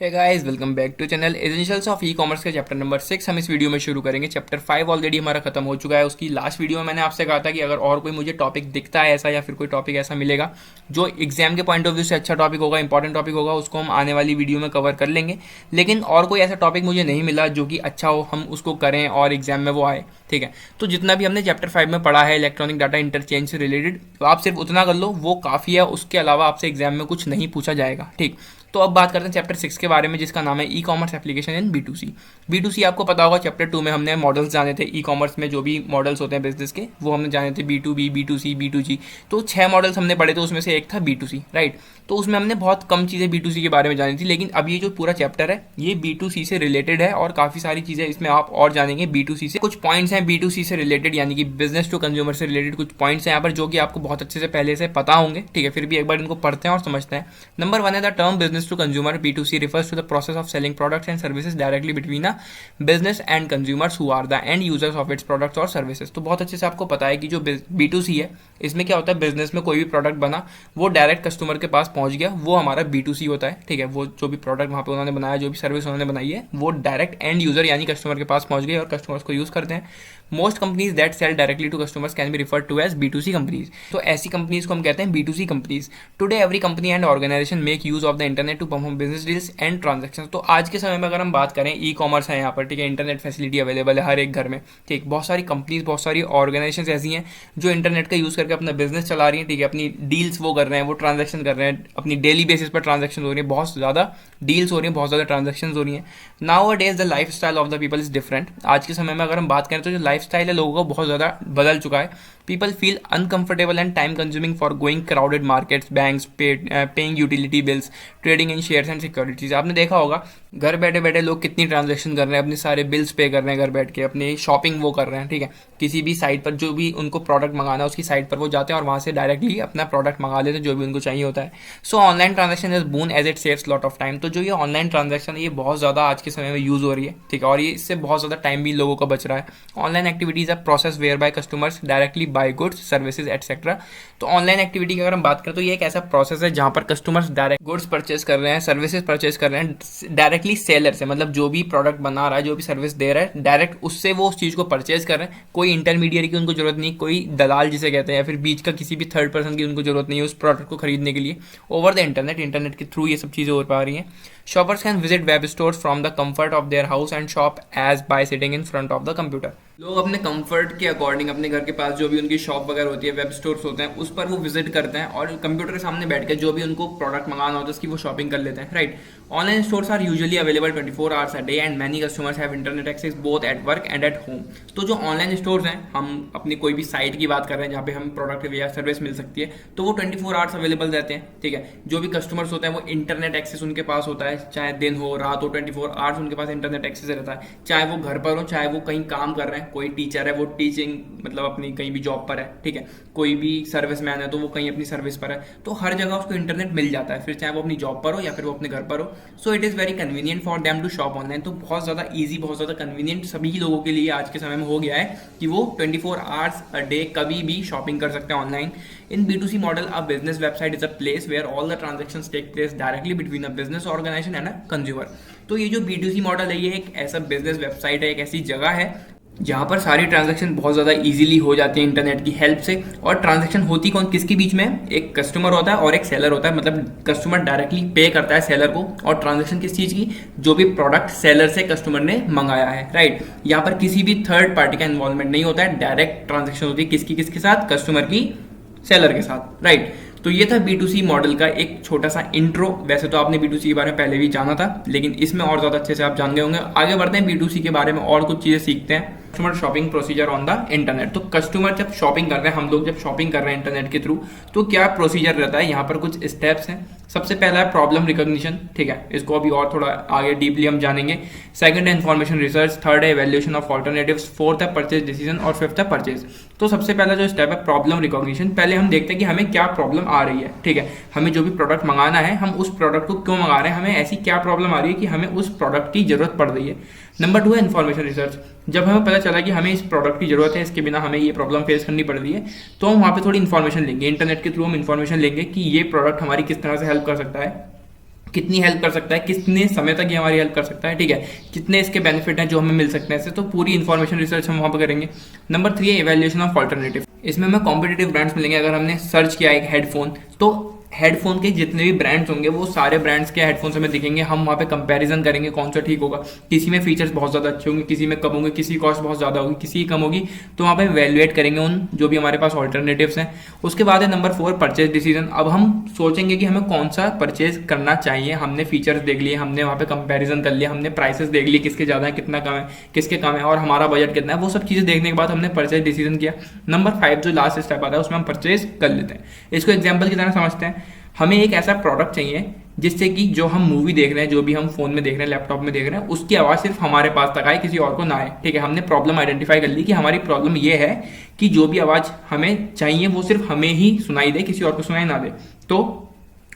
Hey guys, welcome back to channel essentials of e commerce के chapter number 6 हम इस video में शुरू करेंगे। चैप्टर 5 ऑलरेडी हमारा खत्म हो चुका है। उसकी लास्ट वीडियो में मैंने आपसे कहा था कि अगर और कोई मुझे टॉपिक दिखता है ऐसा या फिर कोई टॉपिक ऐसा मिलेगा जो एग्जाम के पॉइंट ऑफ व्यू से अच्छा टॉपिक होगा, इंपॉर्टेंट टॉपिक होगा, उसको हम आने वाली वीडियो में कवर कर लेंगे। लेकिन और कोई ऐसा टॉपिक मुझे नहीं मिला जो कि अच्छा हो, हम उसको करें और एग्जाम में वो आए। ठीक है, तो जितना भी हमने चैप्टर 5 में पढ़ा है इलेक्ट्रॉनिक डाटा इंटरचेंज से रिलेटेड, तो आप सिर्फ उतना कर लो, वो काफ़ी है। उसके अलावा आपसे एग्जाम में कुछ नहीं पूछा जाएगा। ठीक, तो अब बात करते हैं चैप्टर 6 के बारे में, जिसका नाम है e commerce application in B to C. आपको पता होगा चैप्टर 2 में हमने मॉडल्स जाने थे। ई कॉमर्स में जो भी मॉडल्स होते हैं बिजनेस के, वो हमने जाने थे B2B, B2C, B2G। तो 6 मॉडल्स हमने पढ़े थे, उसमें से एक था B2C, राइट। तो उसमें हमने बहुत कम चीज़ें B2C के बारे में जानी थी। लेकिन अब ये जो पूरा चैप्टर है ये B2C से रिलेटेड है और काफ़ी सारी चीज़ें इसमें आप और जानेंगे B2C से। कुछ पॉइंट्स हैं B2C से रिलेटेड, यानी कि बिजनेस टू कंज्यूमर से रिलेटेड कुछ पॉइंट्स हैं यहाँ पर जो कि आपको बहुत अच्छे से पहले से पता होंगे। ठीक है, फिर भी एक बार इनको पढ़ते हैं और समझते हैं। नंबर 1 है the term business to consumer B2C refers to the process of selling products and services directly between a business and consumers who are the end users of its products or services। तो बहुत अच्छे से आपको पता है कि जो B2C है, इसमें क्या होता है, बिजनेस में कोई भी प्रोडक्ट बना वो डायरेक्ट कस्टमर के पास पहुंच गया, वो हमारा B2C होता है। ठीक है, वो जो भी प्रोडक्ट वहाँ पे उन्होंने बनाया, जो भी सर्विस उन्होंने बनाई है, वो डायरेक्ट एंड यूजर यानी कस्टमर के पास पहुंच गई और कस्टमर्स को यूज करते हैं। Most companies that sell directly to customers can be referred to as B2C companies. तो ऐसी कंपनीज को हम कहते हैं B2C companies. Today every company and organisation make use of the internet to perform business deals and transaction. तो आज के समय में अगर हम बात करें, ई कॉमर्स है यहाँ पर, ठीक है, इंटरनेट फैसिलिटी अवेलेबल है हर एक घर में। ठीक, बहुत सारी कंपनीज, बहुत सारी ऑर्गेनाइजेशन ऐसी हैं जो इंटरनेट का यूज करके अपना बिजनेस चला रही हैं। ठीक है, अपनी डील्स वो कर रहे हैं, वो ट्रांजेक्शन कर रहे हैं, अपनी डेली बेसिस पर ट्रांजेक्शन हो रही है, बहुत ज़्यादा डील्स हो रही हैं, बहुत ज़्यादा ट्रांजेक्शन हो रही हैं। Now a days the life style of the people is different. आज के समय में अगर हम बात करें तो जो लाइफ स्टाइल है लोगों का बहुत ज़्यादा बदल चुका है। People feel uncomfortable and time consuming for going crowded markets, banks, paying utility bills, trading in shares and securities. आपने देखा होगा घर बैठे बैठे लोग कितनी ट्रांजेक्शन कर रहे हैं, अपने सारे बिल्स पे कर रहे हैं घर बैठ के, अपनी शॉपिंग वो कर रहे हैं। ठीक है, किसी भी साइट पर जो भी उनको प्रोडक्ट मंगाना है उसकी साइट पर वो जाते हैं और वहाँ से डायरेक्टली अपना प्रोडक्ट मंगा लेते हैं जो भी उनको चाहिए होता है। So online transaction is boon as it saves lot of time. तो जो ये ऑनलाइन ट्रांजेक्शन है ये बहुत ज़्यादा आज के समय में यूज़ हो रही है। ठीक है, और ये इससे बहुत ज़्यादा टाइम भी लोगों का बच रहा है। Online activities are process where buy customers directly buy goods, services etcetera. तो ऑनलाइन एक्टिविटी की अगर हम बात करें तो ये एक ऐसा प्रोसेस है जहाँ पर कस्टमर्स डायरेक्ट गुड्स परचेज कर रहे हैं, सर्विसेज परचेज कर रहे हैं डायरेक्टली सेलर से, मतलब जो भी प्रोडक्ट बना रहा है, जो भी सर्विस दे रहा है, डायरेक्ट उससे वो उस चीज़ को परचेज कर रहे हैं। कोई इंटरमीडिएट की उनको जरूरत नहीं, कोई दलाल जिसे कहते हैं, या फिर बीच का किसी भी थर्ड पर्सन की उनको जरूरत नहीं है उस प्रोडक्ट को खरीदने के लिए। ओवर द इंटरनेट के थ्रू ये सब चीज़ें हो पा रही हैं। Shoppers can visit web stores from the comfort of their house and shop as by sitting in front of the computer. लोग अपने कंफर्ट के अकॉर्डिंग अपने घर के पास जो भी उनकी शॉप वगैरह होती है, वेब स्टोर्स होते हैं, उस पर वो विजिट करते हैं और कंप्यूटर के सामने बैठ के जो भी उनको प्रोडक्ट मंगाना होता है उसकी वो शॉपिंग कर लेते हैं, right. Online stores are usually available 24 hours a day and many customers have internet access both at work and at home. तो जो ऑनलाइन स्टोर्स हैं, हम अपनी कोई भी साइट की बात कर रहे हैं जहाँ पे हम प्रोडक्ट या सर्विस मिल सकती है, तो वो 24 आवर्स अवेलेबल रहते हैं। ठीक है, जो भी कस्टमर्स होते हैं वो इंटरनेट एक्सेस उनके पास होता है, चाहे दिन हो रात हो, 24 आवर्स उनके पास इंटरनेट एक्सेस रहता है। चाहे वो घर पर हो, चाहे वो कहीं काम कर रहे हैं, कोई टीचर है वो टीचिंग मतलब अपनी कहीं भी जॉब पर है, ठीक है, कोई भी सर्विस मैन है तो वो कहीं अपनी सर्विस पर है, तो हर जगह उसको इंटरनेट मिल जाता है, फिर चाहे वो अपनी जॉब पर हो या फिर वो अपने घर पर हो। So it is very convenient for them to shop online. तो बहुत ज़्यादा ईजी, बहुत ज़्यादा कन्वीनियंट सभी लोगों के लिए आज के समय में हो गया है कि वो 24 आवर्स अ डे कभी भी शॉपिंग कर सकते हैं online. In B2C model, a business website is a place where all the transactions take place directly between a business organization and a consumer। तो ये जो B2C मॉडल है ये एक ऐसा बिजनेस वेबसाइट है, एक ऐसी जगह है जहाँ पर सारी ट्रांजैक्शन बहुत ज़्यादा इजीली हो जाती है इंटरनेट की हेल्प से। और ट्रांजैक्शन होती कौन किसके बीच में, एक कस्टमर होता है और एक सेलर होता है, मतलब कस्टमर डायरेक्टली पे करता है सेलर को। और ट्रांजैक्शन किस चीज़ की, जो भी प्रोडक्ट सेलर से कस्टमर ने मंगाया है, राइट। यहाँ पर किसी भी थर्ड पार्टी का इन्वॉल्वमेंट नहीं होता है, डायरेक्ट ट्रांजैक्शन होती है किसकी किसके साथ, कस्टमर की सेलर के साथ, राइट। तो ये था B2C मॉडल का एक छोटा सा इंट्रो। वैसे तो आपने B2C के बारे में पहले भी जाना था, लेकिन इसमें और ज़्यादा अच्छे से आप जान गए होंगे। आगे बढ़ते हैं B2C के बारे में और कुछ चीज़ें सीखते हैं। Customer shopping procedure on the internet. तो कस्टमर जब शॉपिंग कर रहे हैं, हम लोग जब शॉपिंग कर रहे हैं इंटरनेट के थ्रू, तो क्या प्रोसीजर रहता है, यहाँ पर कुछ स्टेप्स हैं। सबसे पहला है प्रॉब्लम रिकॉग्निशन, ठीक है, इसको अभी और थोड़ा आगे डीपली हम जानेंगे। सेकंड है इन्फॉर्मेशन रिसर्च, थर्ड है इवैल्यूएशन ऑफ ऑल्टरनेटिव्स, फोर्थ है परचेज डिसीजन और फिफ्थ है परचेज। तो सबसे पहला जो स्टेप है प्रॉब्लम रिकॉग्निशन, पहले हम देखते हैं कि हमें क्या प्रॉब्लम आ रही है। ठीक है, हमें जो भी प्रोडक्ट मंगाना है, हम उस प्रोडक्ट को क्यों मंगा रहे हैं, हमें ऐसी क्या प्रॉब्लम आ रही है कि हमें उस प्रोडक्ट की जरूरत पड़ रही है। नंबर 2 है इन्फॉर्मेशन रिसर्च। जब हमें पता चला कि हमें इस प्रोडक्ट की जरूरत है, इसके बिना हमें ये प्रॉब्लम फेस करनी पड़ रही है, तो हम वहाँ पे थोड़ी इन्फॉर्मेशन लेंगे, इंटरनेट के थ्रू हम इन्फॉर्मेशन लेंगे कि ये प्रोडक्ट हमारी किस तरह से हेल्प कर सकता है। कितनी हेल्प कर सकता है, कितने समय तक ये हमारी हेल्प कर सकता है, ठीक है, कितने इसके बेनिफिट हैं जो हमें मिल सकते हैं इससे, तो पूरी इन्फॉर्मेशन रिसर्च हम वहाँ पर करेंगे। नंबर 3 है इवैल्यूएशन ऑफ ऑल्टरनेटिव। इसमें हमें कॉम्पिटेटिव ब्रांड्स मिलेंगे। अगर हमने सर्च किया एक हेडफोन, तो हेडफोन के जितने भी ब्रांड्स होंगे वो सारे ब्रांड्स के हेडफोन्स हमें दिखेंगे। हम वहाँ पे कंपैरिजन करेंगे कौन सा ठीक होगा। किसी में फीचर्स बहुत ज़्यादा अच्छे होंगे, किसी में कम होंगे, किसी की कॉस्ट बहुत ज़्यादा होगी, किसी की कम होगी, तो वहाँ पे वैल्यूएट करेंगे उन जो भी हमारे पास ऑल्टरनेटिव्स हैं। उसके बाद है नंबर 4 परचेज डिसीजन। अब हम सोचेंगे कि हमें कौन सा परचेज करना चाहिए। हमने फीचर्स देख लिए, हमने वहाँ पे कंपेरिजन कर लिया, हमने प्राइसेस देख लिए किसके ज़्यादा है, कितना कम है, किसके कम है और हमारा बजट कितना है। वो सब चीज़ें देखने के बाद हमने परचेज डिसीजन किया। नंबर 5 जो लास्ट स्टेप आता है उसमें हम परचेज कर लेते हैं। इसको एग्जाम्पल की तरह समझते हैं। हमें एक ऐसा प्रोडक्ट चाहिए जिससे कि जो हम मूवी देख रहे हैं, जो भी हम फोन में देख रहे हैं, लैपटॉप में देख रहे हैं, उसकी आवाज़ सिर्फ हमारे पास तक आए, किसी और को ना आए, ठीक है। हमने प्रॉब्लम आइडेंटिफाई कर ली कि हमारी प्रॉब्लम ये है कि जो भी आवाज़ हमें चाहिए वो सिर्फ हमें ही सुनाई दे, किसी और को सुनाई ना दे। तो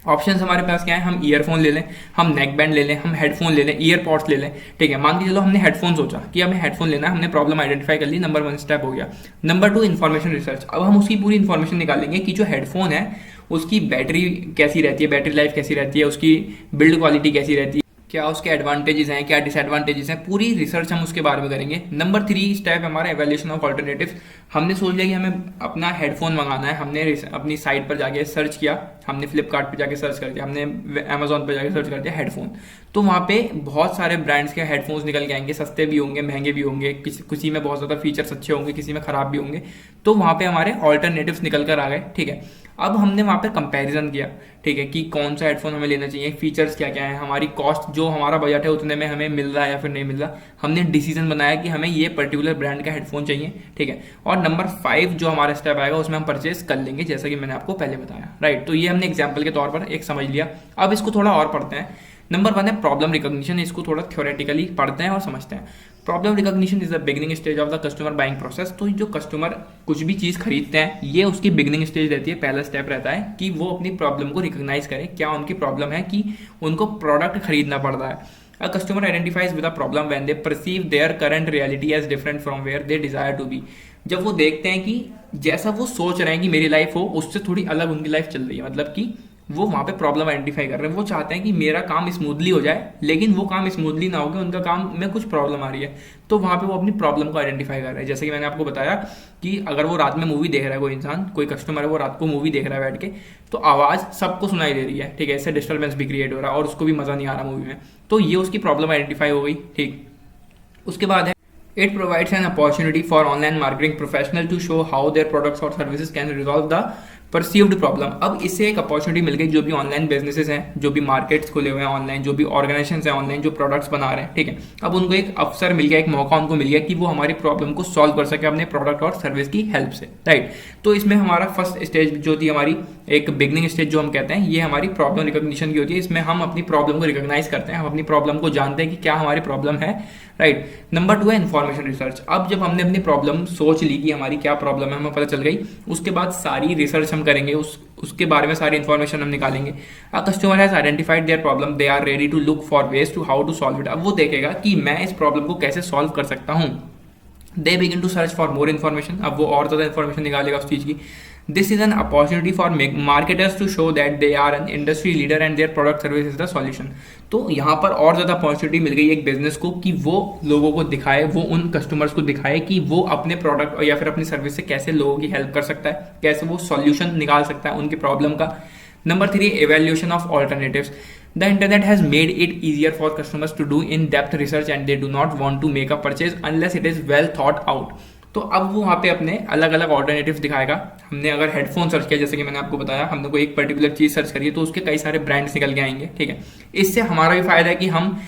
ऑप्शंस हमारे पास क्या है, हम ईयरफोन ले लें, हम नेक बैंड ले लें, हम हेडफोन ले लें, ईयरपॉड्स ले लें, ठीक है। मान के चलो हमने हेडफोन सोचा कि हमें हेडफोन लेना है, हमने प्रॉब्लम आइडेंटिफाई कर ली, नंबर 1 स्टेप हो गया। Number 2 information research. अब हम उसकी पूरी इन्फॉर्मेशन निकालेंगे कि जो हेडफोन है उसकी बैटरी कैसी रहती है, बैटरी लाइफ कैसी रहती है, उसकी बिल्ड क्वालिटी कैसी रहती है, क्या उसके एडवांटेजेस हैं, क्या डिसएडवांटेजेस हैं, पूरी रिसर्च हम उसके बारे में करेंगे। नंबर 3 स्टेप हमारा एवेल्यूशन ऑफ ऑल्टरनेटिव्स। हमने सोच लिया कि हमें अपना हेडफोन मंगाना है, हमने अपनी साइट पर जाके सर्च किया, हमने फ्लिपकार्ट पर जाके सर्च कर दिया, हमने अमेजोन पर जाके सर्च कर दिया हेडफोन, तो वहाँ पे बहुत सारे ब्रांड्स के हेडफोन्स निकल के आएंगे, सस्ते भी होंगे, महंगे भी होंगे, किसी में बहुत ज़्यादा फीचर्स अच्छे होंगे, किसी में खराब भी होंगे। तो वहाँ पे हमारे ऑल्टरनेटिव्स निकल कर आ गए, ठीक है। अब हमने वहाँ पे कंपैरिजन किया, ठीक है, कि कौन सा हेडफोन हमें लेना चाहिए, फीचर्स क्या क्या है, हमारी कॉस्ट जो हमारा बजट है उतने में हमें मिल रहा है या फिर नहीं मिल रहा। हमने डिसीजन बनाया कि हमें ये पर्टिकुलर ब्रांड का हेडफोन चाहिए, ठीक है। और नंबर 5 जो हमारा स्टेप आएगा उसमें हम परचेज कर लेंगे, जैसा कि मैंने आपको पहले बताया, राइट। तो ये हमने एग्जाम्पल के तौर पर एक समझ लिया। अब इसको थोड़ा और पढ़ते हैं। नंबर 1 है प्रॉब्लम रिकॉग्निशन। इसको थोड़ा थ्योरेटिकली पढ़ते हैं और समझते हैं। Problem recognition is the beginning stage of the customer buying process. तो जो कस्टमर कुछ भी चीज़ खरीदते हैं ये उसकी बिगिनिंग स्टेज रहती है। पहला स्टेप रहता है कि वो अपनी प्रॉब्लम को रिकॉग्नाइज करें, क्या उनकी प्रॉब्लम है कि उनको प्रोडक्ट खरीदना पड़ रहा है। A customer identifies with a problem when they perceive their current reality as different from where they desire to be। जब वो देखते हैं कि जैसा वो सोच रहे हैं कि मेरी लाइफ हो उससे थोड़ी अलग उनकी लाइफ चल रही है, मतलब कि वो वहाँ पे प्रॉब्लम आइडेंटिफाई कर रहे हैं। वो चाहते हैं कि मेरा काम स्मूथली हो जाए, लेकिन वो काम स्मूथली ना हो कि उनका काम में कुछ प्रॉब्लम आ रही है। तो वहाँ पे वो अपनी प्रॉब्लम को आइडेंटिफाई कर रहे हैं। जैसे कि मैंने आपको बताया कि अगर वो रात में मूवी देख रहा है, कोई इंसान, कोई कस्टमर है, वो रात को मूवी देख रहा है बैठ के, तो आवाज़ सबको सुनाई दे रही है, ठीक है, इससे डिस्टर्बेंस भी क्रिएट हो रहा है और उसको भी मज़ा नहीं आ रहा मूवी में। तो ये उसकी प्रॉब्लम आइडेंटिफाई हो गई, ठीक। उसके बाद है it provides an opportunity for online marketing professional to show how their products और services can resolve the perceived problem. अब इससे एक अपॉर्चुनिटी मिल गई, जो भी ऑनलाइन बिजनेसेस हैं, जो भी मार्केट्स खुले हुए हैं ऑनलाइन, जो भी ऑर्गेनाइजेशंस हैं ऑनलाइन जो प्रोडक्ट्स बना रहे हैं, ठीक है, अब उनको एक अवसर मिल गया, एक मौका उनको मिल गया कि वो हमारी प्रॉब्लम को सॉल्व कर सके अपने प्रोडक्ट और सर्विस की हेल्प से, राइट। तो इसमें हमारा फर्स्ट स्टेज जो थी हमारी एक बिगनिंग स्टेज जो हम कहते हैं, ये हमारी प्रॉब्लम रिकॉग्निशन की होती है। इसमें हम अपनी प्रॉब्लम को रिकॉग्नाइज करते हैं, हम अपनी प्रॉब्लम को जानते हैं कि क्या हमारी प्रॉब्लम है, राइट। नंबर 2 है इन्फॉर्मेशन रिसर्च। अब जब हमने अपनी प्रॉब्लम सोच ली कि हमारी क्या प्रॉब्लम है, हमें पता चल गई, उसके बाद सारी रिसर्च हम करेंगे, उसके बारे में सारी इन्फॉर्मेशन हम निकालेंगे। A customer has identified their problem, they are ready to look for ways to how to solve it. अब वो देखेगा कि मैं इस प्रॉब्लम को कैसे सॉल्व कर सकता हूँ। They begin to search for more information. अब वो और ज़्यादा इन्फॉर्मेशन निकालेगा उस चीज़ की। This is an opportunity for marketers to show that they are an industry leader and their product service is the solution। तो यहाँ पर और ज़्यादा अपॉर्चुनिटी मिल गई एक बिजनेस को कि वो लोगों को दिखाए, वो उन कस्टमर्स को दिखाए कि वो अपने प्रोडक्ट या फिर अपनी सर्विस से कैसे लोगों की हेल्प कर सकता है, कैसे वो सॉल्यूशन निकाल सकता है उनकी प्रॉब्लम का। Number 3 evaluation of alternatives। The internet has made it easier for customers to do in-depth research and they do not want to make a purchase unless it is well thought out। तो अब वो वहाँ पे अपने अलग अलग alternatives दिखाएगा। हमने अगर हेडफोन सर्च किया, जैसे कि मैंने आपको बताया, हमने कोई एक पर्टिकुलर चीज़ सर्च करी है तो उसके कई सारे ब्रांड्स निकल के आएंगे, ठीक है। इससे हमारा भी फायदा है कि हम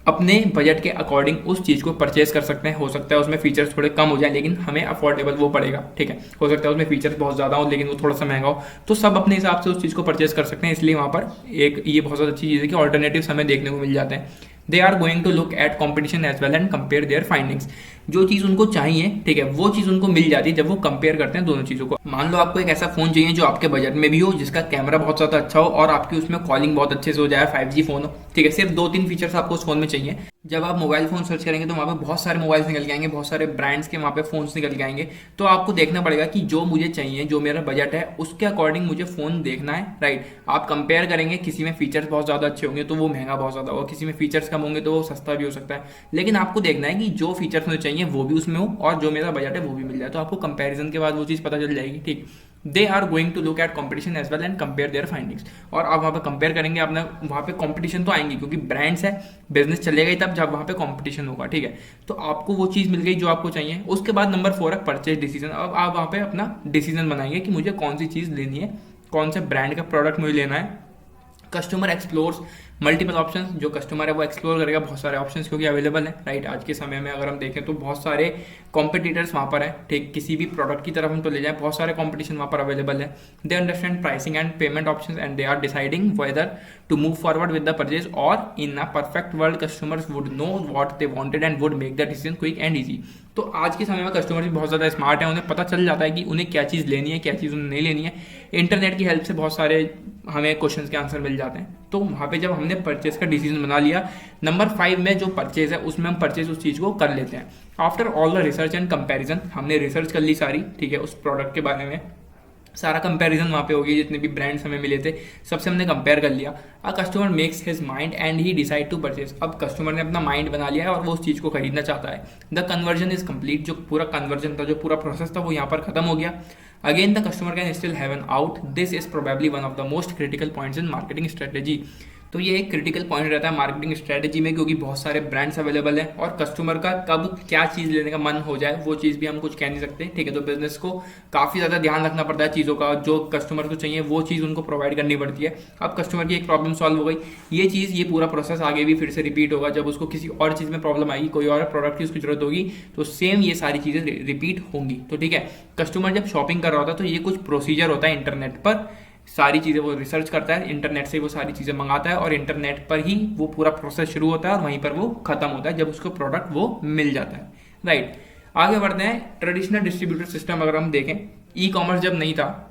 अपने बजट के अकॉर्डिंग उस चीज़ को परचेज कर सकते हैं। हो सकता है उसमें फीचर्स थोड़े कम हो जाए लेकिन हमें अफोर्डेबल वो पड़ेगा, ठीक है। हो सकता है उसमें फीचर्स बहुत ज़्यादा हो लेकिन वो थोड़ा सा महंगा हो, तो सब अपने हिसाब से उस चीज़ को परचेज कर सकते हैं। इसलिए वहाँ पर एक ये बहुत ज़्यादा अच्छी चीज़ है कि ऑल्टरनेटिव्स हमें देखने को मिल जाते हैं। They are going to look at competition as well and compare their findings. जो चीज़ उनको चाहिए, ठीक है, वो चीज़ उनको मिल जाती है जब वो कंपेयर करते हैं दोनों चीज़ों को। मान लो आपको एक ऐसा फ़ोन चाहिए जो आपके बजट में भी हो, जिसका कैमरा बहुत ज़्यादा अच्छा हो और आपकी उसमें कॉलिंग बहुत अच्छे से हो जाए, 5G फ़ोन हो, ठीक है, सिर्फ 2-3 फीचर्स आपको उस फोन में चाहिए। जब आप मोबाइल फ़ोन सर्च करेंगे तो वहाँ पे बहुत सारे मोबाइल्स निकल के आएंगे, बहुत सारे ब्रांड्स के वहाँ पे फ़ोन्स निकल के आएंगे। तो आपको देखना पड़ेगा कि जो मुझे चाहिए, जो मेरा बजट है, उसके अकॉर्डिंग मुझे फ़ोन देखना है, राइट। आप कंपेयर करेंगे, किसी में फीचर्स बहुत ज़्यादा अच्छे होंगे तो वो महंगा बहुत ज़्यादा होगा, किसी में फीचर्स कम होंगे तो वो सस्ता भी हो सकता है। लेकिन आपको देखना है कि जो फीचर्स मुझे चाहिए वो भी उसमें हो और जो मेरा बजट है वो भी मिल जाए। तो आपको कंपेरिजन के बाद वो चीज़ पता चल जाएगी, ठीक। They are going to look at competition as well and compare their findings. और आप वहाँ पे कंपेयर करेंगे, अपना वहाँ पे कॉम्पिटिशन तो आएंगी क्योंकि ब्रांड्स है, बिजनेस चलेगा ही तब जब वहाँ पे कॉम्पिटिशन होगा, ठीक है। तो आपको वो चीज़ मिल गई जो आपको चाहिए। उसके बाद नंबर 4 है परचेज डिसीजन। अब आप वहाँ पे अपना डिसीजन बनाएंगे कि मुझे कौन सी चीज़ लेनी है, कौन से ब्रांड का प्रोडक्ट मुझे लेना है। Customer explores multiple options. जो कस्टमर है वो एक्सप्लोर करेगा बहुत सारे ऑप्शंस क्योंकि अवेलेबल है, राइट। आज के समय में अगर हम देखें तो बहुत सारे कॉम्पिटिटर्स वहाँ पर है, ठीक। किसी भी प्रोडक्ट की तरफ हम तो ले जाएं, बहुत सारे कॉम्पिटिशन वहाँ पर अवेलेबल है। They understand pricing and payment options and they are deciding whether to move forward with the purchase और in a perfect world customers would know what they wanted and would make the decision quick and easy. तो आज के समय में customers भी बहुत ज़्यादा smart है, उन्हें पता चल जाता है कि उन्हें क्या चीज़ लेनी है, क्या चीज़ उन्हें नहीं लेनी है। इंटरनेट की हेल्प से बहुत सारे हमें क्वेश्चंस के आंसर मिल जाते हैं। तो वहाँ पे जब हमने परचेज का डिसीजन बना लिया, नंबर 5 में जो परचेज है उसमें हम परचेज उस चीज़ को कर लेते हैं। After all the research and comparison, हमने रिसर्च कर ली सारी, ठीक है, उस प्रोडक्ट के बारे में सारा कंपैरिजन वहाँ पे हो गया, जितने भी ब्रांड्स हमें मिले थे सबसे हमने कंपेयर कर लिया। A customer makes his mind and he decide to purchase. अब कस्टमर ने अपना माइंड बना लिया है और वो उस चीज़ को खरीदना चाहता है। The conversion is complete. जो पूरा कन्वर्जन था, जो पूरा प्रोसेस था, वो यहाँ पर खत्म हो गया। Again the customer can still have an out. This is probably one of the most critical points in marketing strategy. तो ये एक क्रिटिकल पॉइंट रहता है मार्केटिंग स्ट्रेटेजी में, क्योंकि बहुत सारे ब्रांड्स अवेलेबल हैं और कस्टमर का कब क्या चीज़ लेने का मन हो जाए वो चीज़ भी हम कुछ कह नहीं सकते, ठीक है। तो बिजनेस को काफ़ी ज़्यादा ध्यान रखना पड़ता है चीज़ों का, जो कस्टमर को चाहिए वो चीज़ उनको प्रोवाइड करनी पड़ती है। अब कस्टमर की एक प्रॉब्लम सॉल्व हो गई, ये चीज़, ये पूरा प्रोसेस आगे भी फिर से रिपीट होगा। जब उसको किसी और चीज़ में प्रॉब्लम आएगी, कोई और प्रोडक्ट की उसकी जरूरत होगी, तो सेम ये सारी चीज़ें रिपीट होंगी। तो ठीक है, कस्टमर जब शॉपिंग कर रहा होता है तो ये कुछ प्रोसीजर होता है इंटरनेट पर, सारी चीज़ें वो रिसर्च करता है, इंटरनेट से वो सारी चीज़ें मंगाता है और इंटरनेट पर ही वो पूरा प्रोसेस शुरू होता है और वहीं पर वो खत्म होता है जब उसको प्रोडक्ट वो मिल जाता है, राइट। आगे बढ़ते हैं। ट्रेडिशनल डिस्ट्रीब्यूटर सिस्टम अगर हम देखें, ई कॉमर्स जब नहीं था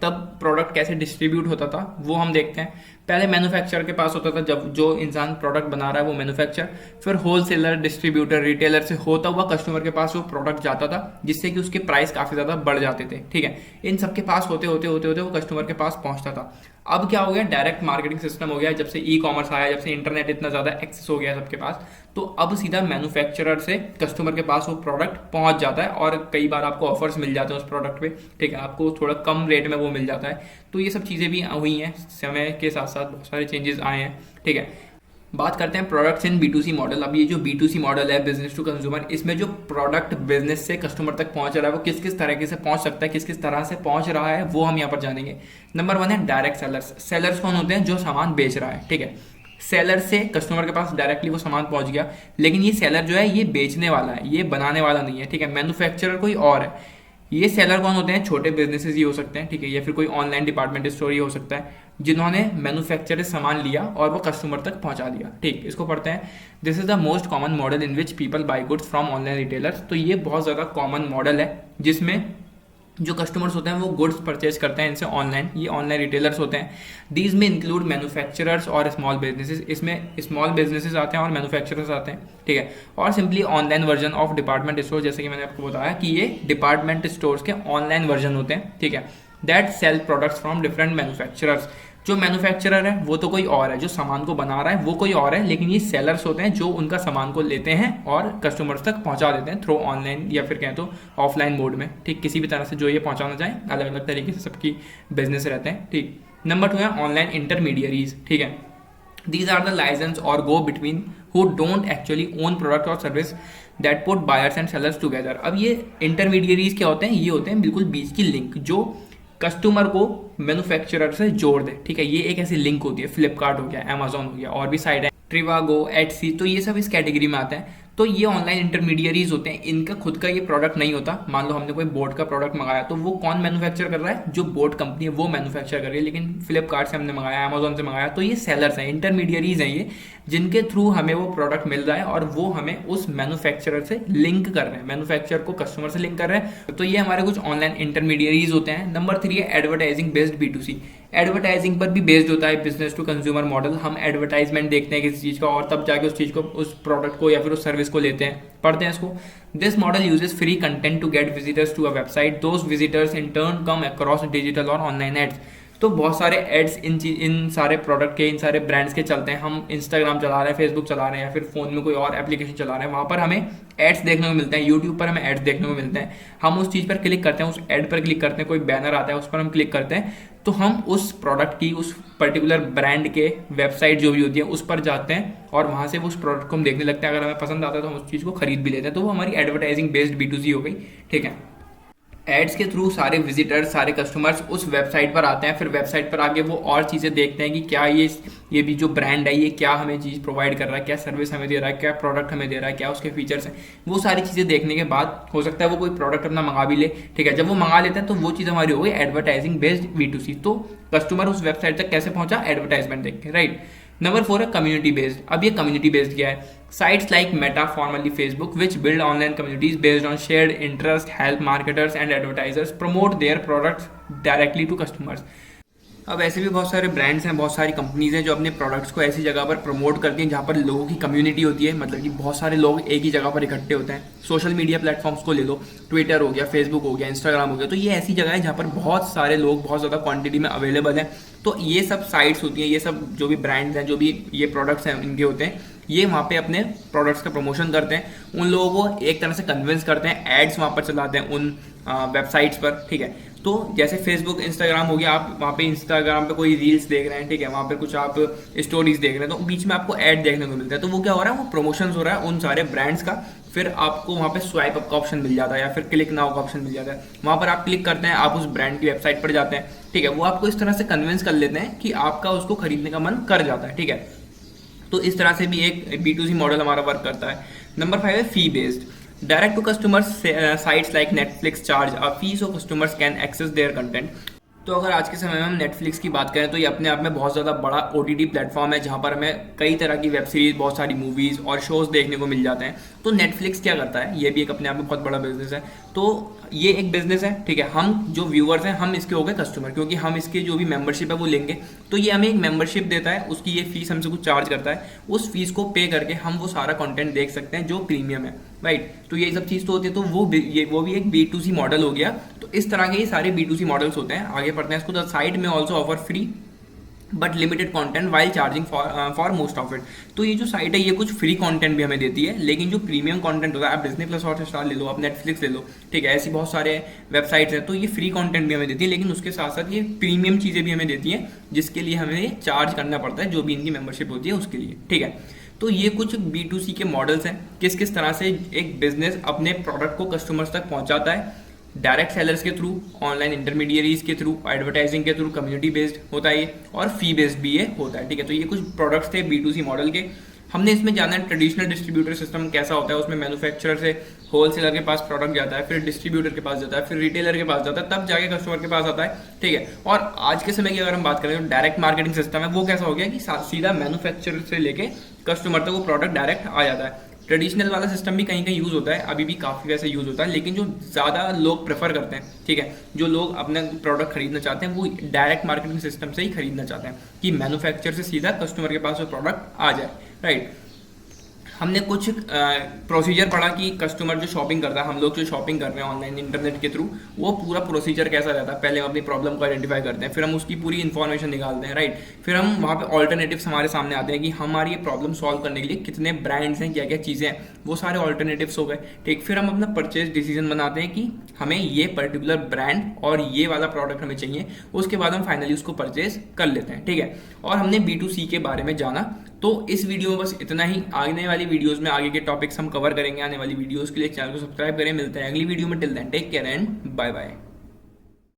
तब प्रोडक्ट कैसे डिस्ट्रीब्यूट होता था वो हम देखते हैं। पहले मैन्युफैक्चरर के पास होता था, जब जो इंसान प्रोडक्ट बना रहा है वो मैन्युफैक्चर, फिर होलसेलर, डिस्ट्रीब्यूटर, रिटेलर से होता हुआ कस्टमर के पास वो प्रोडक्ट जाता था, जिससे कि उसके प्राइस काफी ज्यादा बढ़ जाते थे, ठीक है। इन सबके पास होते होते होते होते वो कस्टमर के पास पहुंचता था। अब क्या हो गया, डायरेक्ट मार्केटिंग सिस्टम हो गया। जब से ई कॉमर्स आया, जब से इंटरनेट इतना ज्यादा एक्सेस हो गया सबके पास, तो अब सीधा मैन्युफैक्चरर से कस्टमर के पास वो प्रोडक्ट पहुंच जाता है और कई बार आपको ऑफर्स मिल जाते हैं उस प्रोडक्ट पे, ठीक है, आपको थोड़ा कम रेट में वो मिल जाता है। तो ये सब चीज़ें भी हुई हैं, समय के साथ साथ बहुत सारे चेंजेस आए हैं, ठीक है। बात करते हैं प्रोडक्ट्स इन B2C मॉडल। अब ये जो B2C मॉडल है, बिजनेस टू कंज्यूमर, इसमें जो प्रोडक्ट बिजनेस से कस्टमर तक पहुंच रहा है वो किस किस तरीके से पहुंच सकता है, किस किस तरह से पहुंच रहा है, वो हम यहाँ पर जानेंगे। नंबर 1 है डायरेक्ट सेलर्स। सेलर्स कौन होते हैं, जो सामान बेच रहा है, ठीक है। सेलर से कस्टमर के पास डायरेक्टली वो सामान पहुंच गया, लेकिन ये सेलर जो है ये बेचने वाला है, ये बनाने वाला नहीं है, ठीक है। मैन्युफैक्चरर कोई और है। ये सेलर कौन होते हैं, छोटे बिजनेसेस ही हो सकते हैं, ठीक है, या फिर कोई ऑनलाइन डिपार्टमेंट स्टोर ही हो सकता है, जिन्होंने मैन्युफैक्चर से सामान लिया और वो कस्टमर तक पहुंचा दिया, ठीक। इसको पढ़ते हैं। This is the most common model in which people buy goods from online retailers. तो ये बहुत ज़्यादा कॉमन मॉडल है जिसमें जो कस्टमर्स होते हैं वो गुड्स परचेज करते हैं इनसे ऑनलाइन, ये ऑनलाइन रिटेलर्स होते हैं। दीज में इंक्लूड मैन्युफैक्चरर्स और स्मॉल बिजनेसेस। इसमें स्मॉल बिजनेसेस आते हैं और मैन्युफैक्चरर्स आते हैं, ठीक है। और simply online version of department store, जैसे कि मैंने आपको बताया कि ये डिपार्टमेंट स्टोर्स के ऑनलाइन वर्जन होते हैं, ठीक है। That cell products from different manufacturers. जो मैन्युफैक्चरर है वो तो कोई और है, जो सामान को बना रहा है वो कोई और है, लेकिन ये सेलर्स होते हैं जो उनका सामान को लेते हैं और कस्टमर्स तक पहुंचा देते हैं थ्रू ऑनलाइन या फिर कहें तो ऑफलाइन मोड में, ठीक। किसी भी तरह से जो ये पहुंचाना चाहें, अलग अलग तरीके से सबकी बिजनेस रहते हैं, ठीक। नंबर 2 है ऑनलाइन इंटरमीडियरीज, ठीक है। These are the license or go between who don't actually own product or service that put buyers and sellers together। अब ये इंटरमीडियरीज क्या होते हैं, ये होते हैं बिल्कुल बीच की लिंक जो कस्टमर को मैन्युफैक्चरर से जोड़ दे, ठीक है। ये एक ऐसी लिंक होती है, फ्लिपकार्ट हो गया, अमेजोन हो गया, और भी साइट है, ट्रिवागो, एटसी, तो ये सब इस कैटेगरी में आते हैं। तो ये ऑनलाइन इंटरमीडियरीज होते हैं, इनका खुद का ये प्रोडक्ट नहीं होता। मान लो हमने कोई बोट का प्रोडक्ट मंगाया, तो वो कौन मैन्युफैक्चर कर रहा है, जो बोट कंपनी है वो मैन्युफैक्चर कर रही है, लेकिन फ्लिपकार्ट से हमने मंगाया, अमेजोन से मंगाया, तो ये सेलर्स हैं, इंटरमीडियरीज हैं ये, जिनके थ्रू हमें वो प्रोडक्ट मिल रहा है और वो हमें उस मैन्युफैक्चरर से लिंक कर रहे हैं, मैन्युफैक्चरर को कस्टमर से लिंक कर रहे हैं। तो ये हमारे कुछ ऑनलाइन इंटरमीडियरीज होते हैं। नंबर 3 है एडवर्टाइजिंग बेस्ड B2C। एडवर्टाइजिंग पर भी बेस्ड होता है बिजनेस टू कंज्यूमर मॉडल। हम एडवर्टाइजमेंट देखते हैं किसी चीज़ का और तब जाके उस चीज़ को, उस प्रोडक्ट को या फिर उस सर्विस को लेते हैं, पढ़ते हैं इसको। This model uses free content to get visitors to a website, those visitors in turn come across digital और ऑनलाइन एड्स। तो बहुत सारे एड्स इन सारे प्रोडक्ट के, इन सारे ब्रांड्स के चलते हैं। हम इंस्टाग्राम चला रहे हैं, फेसबुक चला रहे हैं या फिर फोन में कोई और एप्लीकेशन चला रहे हैं, वहां पर हमें एड्स देखने को मिलते हैं। यूट्यूब पर हमें एड्स देखने को मिलते हैं। हम उस चीज़ पर क्लिक करते हैं, उस एड पर क्लिक करते हैं, कोई बैनर आता है उस पर हम क्लिक करते हैं, तो हम उस प्रोडक्ट की, उस पर्टिकुलर ब्रांड के वेबसाइट जो भी होती है उस पर जाते हैं और वहां से उस प्रोडक्ट को हम देखने लगते हैं। अगर हमें पसंद आता है तो हम उस चीज़ को खरीद भी लेते हैं। तो वो हमारी एडवर्टाइजिंग बेस्ड B2C हो गई, ठीक है। एड्स के थ्रू सारे विजिटर्स, सारे कस्टमर्स उस वेबसाइट पर आते हैं। फिर वेबसाइट पर आके वो और चीज़ें देखते हैं कि क्या ये भी जो ब्रांड है ये क्या हमें चीज़ प्रोवाइड कर रहा है, क्या सर्विस हमें दे रहा है, क्या प्रोडक्ट हमें दे रहा है, क्या उसके फीचर्स हैं। वो सारी चीज़ें देखने के बाद हो सकता है वो कोई प्रोडक्ट अपना मंगा भी ले, ठीक है। जब वो मंगा लेते हैं तो वो चीज़ हमारी हो गई एडवर्टाइजिंग बेस्ड B2C। तो कस्टमर उस वेबसाइट तक कैसे पहुंचा? एडवर्टाइजमेंट देख के, राइट। नंबर 4 है कम्युनिटी बेस्ड। अब ये कम्युनिटी बेस्ड क्या है? Sites like Meta, formerly Facebook, which build online communities based on shared interest, help marketers and advertisers promote their products directly to customers. अब ऐसे भी बहुत सारे ब्रांड्स हैं, बहुत सारी कंपनीज हैं जो अपने प्रोडक्ट्स को ऐसी जगह पर प्रमोट करती हैं जहाँ पर लोगों की कम्युनिटी होती है। मतलब कि बहुत सारे लोग एक ही जगह पर इकट्ठे होते हैं। सोशल मीडिया प्लेटफॉर्म्स को ले लो, ट्विटर हो गया, फेसबुक हो गया, इंस्टाग्राम हो गया, तो ये ऐसी जगह है जहाँ पर बहुत सारे लोग बहुत ज़्यादा क्वांटिटी में अवेलेबल हैं। तो ये सब साइट्स होती हैं, ये सब जो भी ब्रांड्स हैं, जो भी ये प्रोडक्ट्स हैं इनके होते हैं, ये वहाँ पे अपने प्रोडक्ट्स का प्रमोशन करते हैं। उन लोगों को एक तरह से कन्विंस करते हैं, एड्स वहाँ पर चलाते हैं उन वेबसाइट्स पर, ठीक है। तो जैसे फेसबुक, इंस्टाग्राम हो गया, आप वहाँ पे इंस्टाग्राम पे कोई रील्स देख रहे हैं, ठीक है, वहाँ पे कुछ आप स्टोरीज देख रहे हैं, तो बीच में आपको ऐड देखने को मिलता है। तो वो क्या हो रहा है? वो प्रमोशन हो रहा है उन सारे ब्रांड्स का। फिर आपको वहाँ पे स्वाइप अप का ऑप्शन मिल जाता है या फिर क्लिक नाउ का ऑप्शन मिल जाता है। वहाँ पर आप क्लिक करते हैं, आप उस ब्रांड की वेबसाइट पर जाते हैं, ठीक है। वो आपको इस तरह से कन्विंस कर लेते हैं कि आपका उसको खरीदने का मन कर जाता है, ठीक है। तो इस तरह से भी एक B2C मॉडल हमारा वर्क करता है। नंबर 5 है फी based. Direct to customers sites like Netflix charge a fee so customers can access their content. तो अगर आज के समय में हम नेटफ्लिक्स की बात करें तो ये अपने आप में बहुत ज़्यादा बड़ा OTT प्लेटफॉर्म है जहाँ पर हमें कई तरह की वेब सीरीज, बहुत सारी मूवीज़ और शोज़ देखने को मिल जाते हैं। तो नेटफ्लिक्स क्या करता है? ये भी एक अपने आप में बहुत बड़ा बिजनेस है। तो ये एक बिजनेस है, ठीक है। हम जो व्यूअर्स हैं हम इसके हो गए कस्टमर, क्योंकि हम इसके जो भी मेंबरशिप है वो लेंगे। तो ये हमें एक मेंबरशिप देता है, उसकी ये फीस हमसे कुछ चार्ज करता है। उस फीस को पे करके हम वो सारा कंटेंट देख सकते हैं जो प्रीमियम है, राइट। तो ये सब चीज़ तो होती है। तो वो भी एक B2C मॉडल हो गया। तो इस तरह के ये सारे B2C मॉडल्स होते हैं। आगे पढ़ते हैं इसको। द साइट में also offer free but limited content while charging for most of it. तो ये जो साइट है ये कुछ फ्री कंटेंट भी हमें देती है, लेकिन जो प्रीमियम कंटेंट होता है, आप डिज्नी प्लस हॉटस्टार ले लो, आप नेटफ्लिक्स ले लो, ठीक है, ऐसी बहुत सारे वेबसाइट्स हैं। तो ये फ्री कंटेंट भी हमें देती है, लेकिन उसके साथ साथ ये प्रीमियम चीज़ें भी हमें देती हैं जिसके लिए हमें चार्ज करना पड़ता है, जो भी इनकी मेंबरशिप होती है उसके लिए, ठीक है। तो ये कुछ B2C के मॉडल्स हैं, किस किस तरह से एक बिजनेस अपने प्रोडक्ट को कस्टमर्स तक पहुंचाता है। डायरेक्ट सेलर्स के थ्रू, ऑनलाइन इंटरमीडियरीज के थ्रू, एडवर्टाइजिंग के थ्रू, कम्युनिटी बेस्ड होता है ये, और फी बेस्ड भी ये होता है, ठीक है। तो ये कुछ प्रोडक्ट्स थे B2C मॉडल के। हमने इसमें जाना है ट्रेडिशनल डिस्ट्रीब्यूटर सिस्टम कैसा होता है। उसमें मैन्युफैक्चरर से होलसेलर के पास प्रोडक्ट जाता है, फिर डिस्ट्रीब्यूटर के पास जाता है, फिर रिटेलर के पास जाता है, तब जाके कस्टमर के पास आता है, ठीक है। और आज के समय की अगर हम बात करें तो डायरेक्ट मार्केटिंग सिस्टम है, वो कैसा हो गया कि सीधा मैन्युफैक्चरर से लेके कस्टमर तक वो प्रोडक्ट डायरेक्ट आ जाता है। ट्रेडिशनल वाला सिस्टम भी कहीं कहीं यूज होता है, अभी भी काफ़ी वैसे यूज होता है, लेकिन जो ज़्यादा लोग प्रेफर करते हैं, ठीक है, जो लोग अपना प्रोडक्ट खरीदना चाहते हैं वो डायरेक्ट मार्केटिंग सिस्टम से ही खरीदना चाहते हैं कि मैन्युफैक्चरर से सीधा कस्टमर के पास वो प्रोडक्ट आ जाए, राइट। हमने कुछ प्रोसीजर पढ़ा कि कस्टमर जो शॉपिंग करता है, हम लोग जो शॉपिंग कर रहे हैं ऑनलाइन इंटरनेट के थ्रू, वो पूरा प्रोसीजर कैसा रहता है। पहले हम अपनी प्रॉब्लम को आइडेंटिफाई करते हैं, फिर हम उसकी पूरी इन्फॉर्मेशन निकालते हैं, राइट। फिर हम वहाँ पे ऑल्टरनेटिव्स हमारे सामने आते हैं कि हमारी ये प्रॉब्लम सॉल्व करने के लिए कितने ब्रांड्स हैं, क्या क्या चीज़ें हैं, वो सारे ऑल्टरनेटिव्स हो गए, ठीक। फिर हम अपना परचेज डिसीजन बनाते हैं कि हमें ये पर्टिकुलर ब्रांड और ये वाला प्रोडक्ट हमें चाहिए, उसके बाद हम फाइनली उसको परचेज कर लेते हैं, ठीक है। और हमने B2C के बारे में जाना। तो इस वीडियो में बस इतना ही। आने वाली वीडियोस में आगे के टॉपिक्स हम कवर करेंगे। आने वाली वीडियोस के लिए चैनल को सब्सक्राइब करें। मिलते हैं अगली वीडियो में। Till then take care and bye bye.